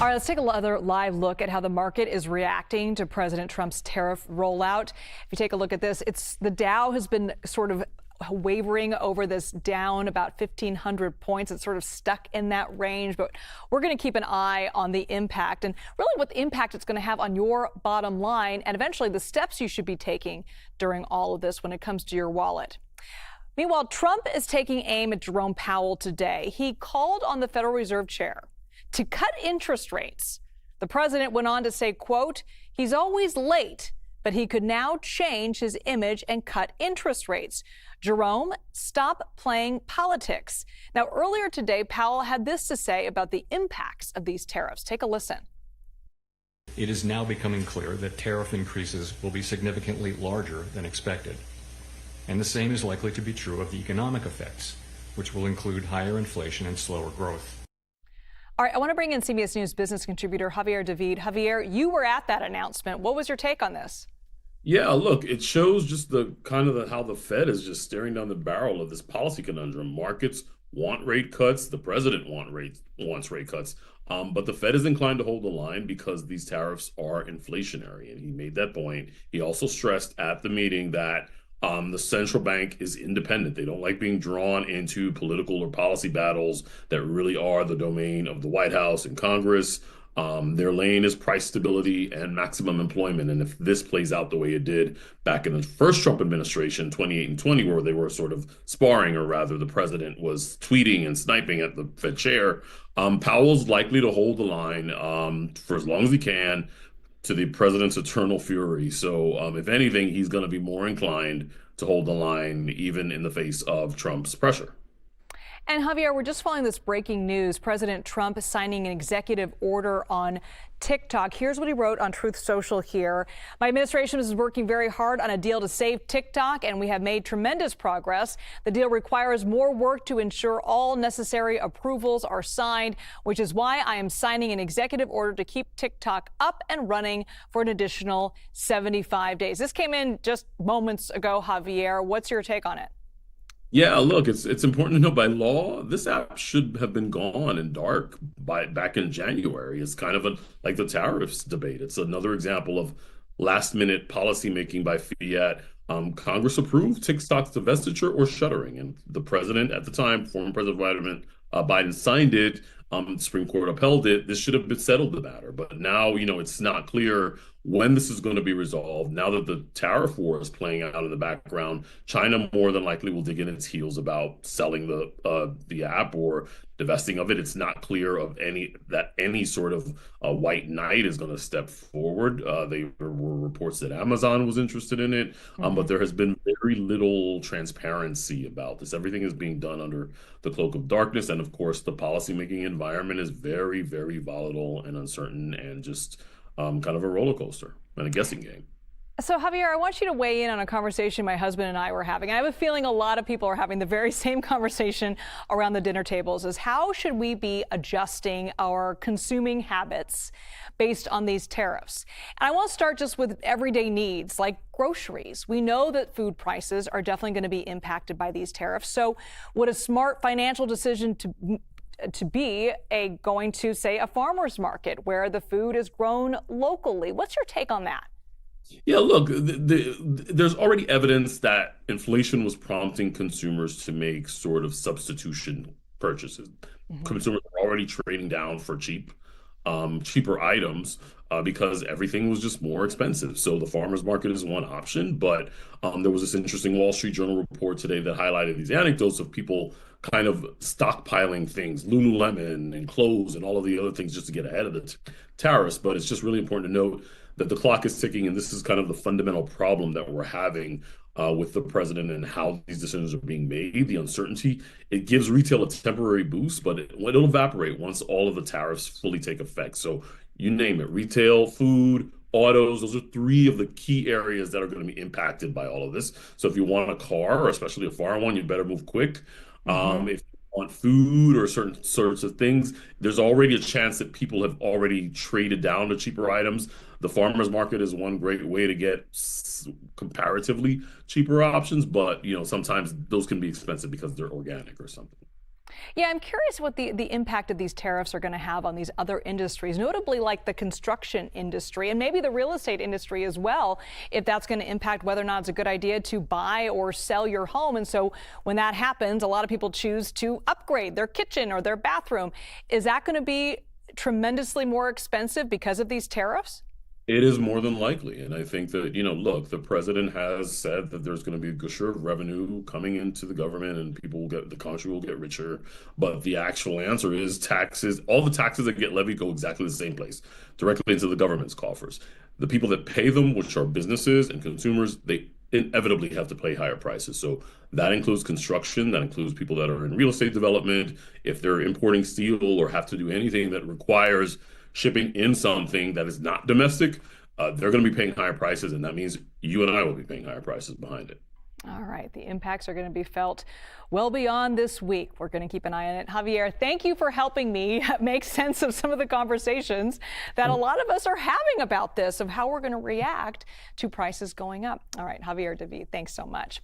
All right, let's take another live look at how the market is reacting to President Trump's tariff rollout. If you take a look at this, the Dow has been sort of wavering over this down about 1,500 points. It's sort of stuck in that range, but we're going to keep an eye on the impact and really what the impact it's going to have on your bottom line and eventually the steps you should be taking during all of this when it comes to your wallet. Meanwhile, Trump is taking aim at Jerome Powell today. He called on the Federal Reserve Chair to cut interest rates. The president went on to say, quote, he's always late, but he could now change his image and cut interest rates. Jerome, stop playing politics. Now, earlier today, Powell had this to say about the impacts of these tariffs. Take a listen. It is now becoming clear that tariff increases will be significantly larger than expected. And the same is likely to be true of the economic effects, which will include higher inflation and slower growth. All right, I want to bring in CBS News business contributor Javier E. Javier, you were at that announcement. What was your take on this? Yeah, look, it shows just the kind of how the Fed is just staring down the barrel of this policy conundrum. Markets want rate cuts. The president wants rate cuts. But the Fed is inclined to hold the line because these tariffs are inflationary. And he made that point. He also stressed at the meeting that the central bank is independent. They don't like being drawn into political or policy battles that really are the domain of the White House and Congress. Their lane is price stability and maximum employment. And if this plays out the way it did back in the first Trump administration, 28 and 20, where they were sort of sparring, or rather the president was tweeting and sniping at the Fed chair, Powell's likely to hold the line for as long as he can, to the president's eternal fury. So if anything, he's going to be more inclined to hold the line, even in the face of Trump's pressure. And Javier, we're just following this breaking news. President Trump is signing an executive order on TikTok. Here's what he wrote on Truth Social here. My administration is working very hard on a deal to save TikTok, and we have made tremendous progress. The deal requires more work to ensure all necessary approvals are signed, which is why I am signing an executive order to keep TikTok up and running for an additional 75 days. This came in just moments ago, Javier. What's your take on it? Yeah, look, it's important to know by law, this app should have been gone and dark back in January. It's kind of like the tariffs debate. It's another example of last minute policymaking by fiat. Congress approved TikTok's divestiture or shuttering, and the president at the time, former President Biden, signed it. The Supreme Court upheld it. This should have been settled the matter. But now, it's not clear when this is going to be resolved. Now that the tariff war is playing out in the background, China more than likely will dig in its heels about selling the app or divesting of it. It's not clear of any sort of white knight is going to step forward. There were reports that Amazon was interested in it, but there has been very little transparency about this. Everything is being done under the cloak of darkness, and of course, the policymaking environment is very, very volatile and uncertain, and just kind of a roller coaster and a guessing game. So, Javier, I want you to weigh in on a conversation my husband and I were having. I have a feeling a lot of people are having the very same conversation around the dinner tables, is how should we be adjusting our consuming habits based on these tariffs? And I want to start just with everyday needs like groceries. We know that food prices are definitely going to be impacted by these tariffs. So would a smart financial decision to be going to, say, a farmer's market where the food is grown locally? What's your take on that? Yeah, look, there's already evidence that inflation was prompting consumers to make sort of substitution purchases. Consumers are already trading down for cheaper items because everything was just more expensive. So the farmer's market is one option, but there was this interesting Wall Street Journal report today that highlighted these anecdotes of people kind of stockpiling things, Lululemon and clothes and all of the other things just to get ahead of the tariffs. But it's just really important to note that the clock is ticking, and this is kind of the fundamental problem that we're having with the president and how these decisions are being made. The uncertainty, it gives retail a temporary boost, but it'll evaporate once all of the tariffs fully take effect. So you name it, retail, food, autos, those are three of the key areas that are going to be impacted by all of this. So if you want a car, especially a foreign one, you better move quick. If you want food or certain sorts of things, there's already a chance that people have already traded down to cheaper items. The farmer's market is one great way to get comparatively cheaper options, but sometimes those can be expensive because they're organic or something. Yeah, I'm curious what the impact of these tariffs are going to have on these other industries, notably like the construction industry and maybe the real estate industry as well, if that's going to impact whether or not it's a good idea to buy or sell your home. And so when that happens, a lot of people choose to upgrade their kitchen or their bathroom. Is that going to be tremendously more expensive because of these tariffs? It is more than likely. And I think that, look, the president has said that there's going to be a good share of revenue coming into the government and the country will get richer. But the actual answer is taxes. All the taxes that get levied go exactly the same place, directly into the government's coffers. The people that pay them, which are businesses and consumers, they inevitably have to pay higher prices. So that includes construction, that includes people that are in real estate development. If they're importing steel or have to do anything that requires shipping in something that is not domestic, they're going to be paying higher prices, and that means you and I will be paying higher prices behind it. All right, the impacts are going to be felt well beyond this week. We're going to keep an eye on it. Javier, thank you for helping me make sense of some of the conversations that a lot of us are having about this, of how we're going to react to prices going up. All right, Javier David, thanks so much.